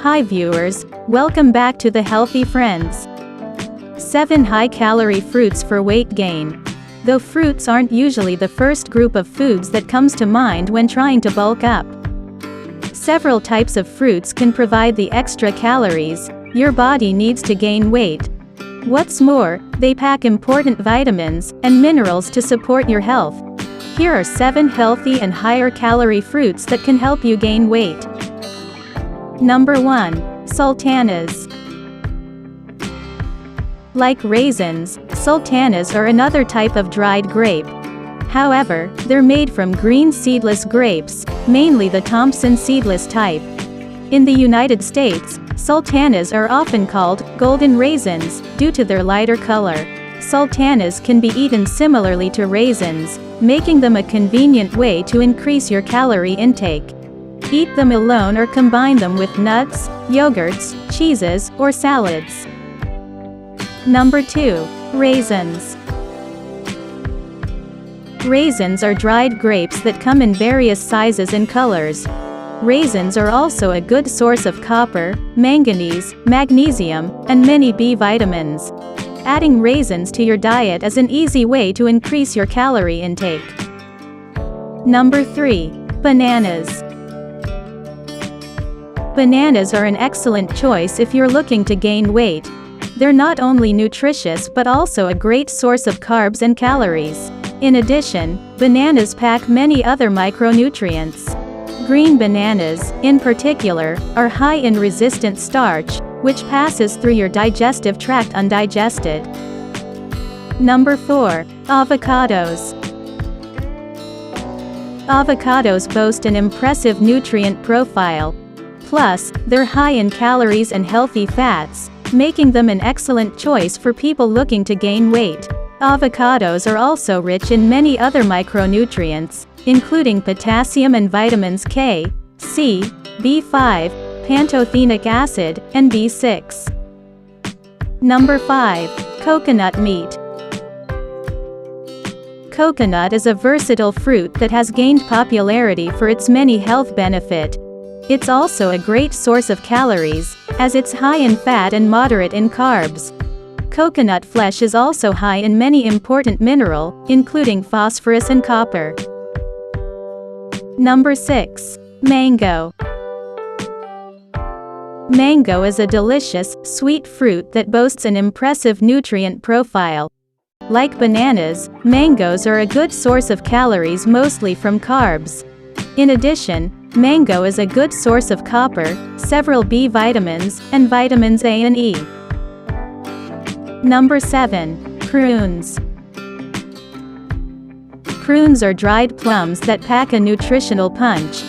Hi viewers, welcome back to the Healthy Friends. 7 high-calorie fruits for weight gain. Though fruits aren't usually the first group of foods that comes to mind when trying to bulk up. Several types of fruits can provide the extra calories your body needs to gain weight. What's more, they pack important vitamins and minerals to support your health. Here are 7 healthy and higher calorie fruits that can help you gain weight. Number 1. Sultanas. Like raisins, sultanas are another type of dried grape. However, they're made from green seedless grapes, mainly the Thompson Seedless type. In the United States, sultanas are often called golden raisins due to their lighter color. Sultanas can be eaten similarly to raisins, making them a convenient way to increase your calorie intake. Eat them alone or combine them with nuts, yogurts, cheeses, or salads. Number 2. Raisins. Raisins are dried grapes that come in various sizes and colors. Raisins are also a good source of copper, manganese, magnesium, and many B vitamins. Adding raisins to your diet is an easy way to increase your calorie intake. Number 3. Bananas. Bananas are an excellent choice if you're looking to gain weight. They're not only nutritious but also a great source of carbs and calories. In addition, bananas pack many other micronutrients. Green bananas, in particular, are high in resistant starch, which passes through your digestive tract undigested. Number 4. Avocados. Avocados boast an impressive nutrient profile. Plus, they're high in calories and healthy fats, making them an excellent choice for people looking to gain weight. Avocados are also rich in many other micronutrients, including potassium and vitamins K, C, B5, pantothenic acid, and B6. Number 5. Coconut meat. Coconut is a versatile fruit that has gained popularity for its many health benefits. It's also a great source of calories, as it's high in fat and moderate in carbs. Coconut flesh is also high in many important minerals, including phosphorus and copper. Number 6. Mango. Mango is a delicious, sweet fruit that boasts an impressive nutrient profile. Like bananas, mangoes are a good source of calories mostly from carbs. In addition, mango is a good source of copper, several B vitamins, and vitamins A and E. Number 7. Prunes. Prunes are dried plums that pack a nutritional punch.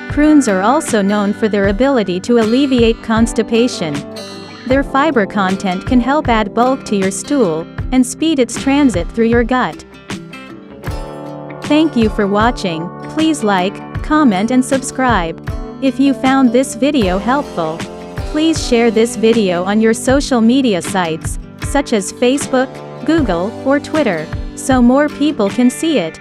Prunes are also known for their ability to alleviate constipation. Their fiber content can help add bulk to your stool, and speed its transit through your gut. Thank you for watching. Please like, comment and subscribe. If you found this video helpful, please share this video on your social media sites, such as Facebook, Google, or Twitter, so more people can see it.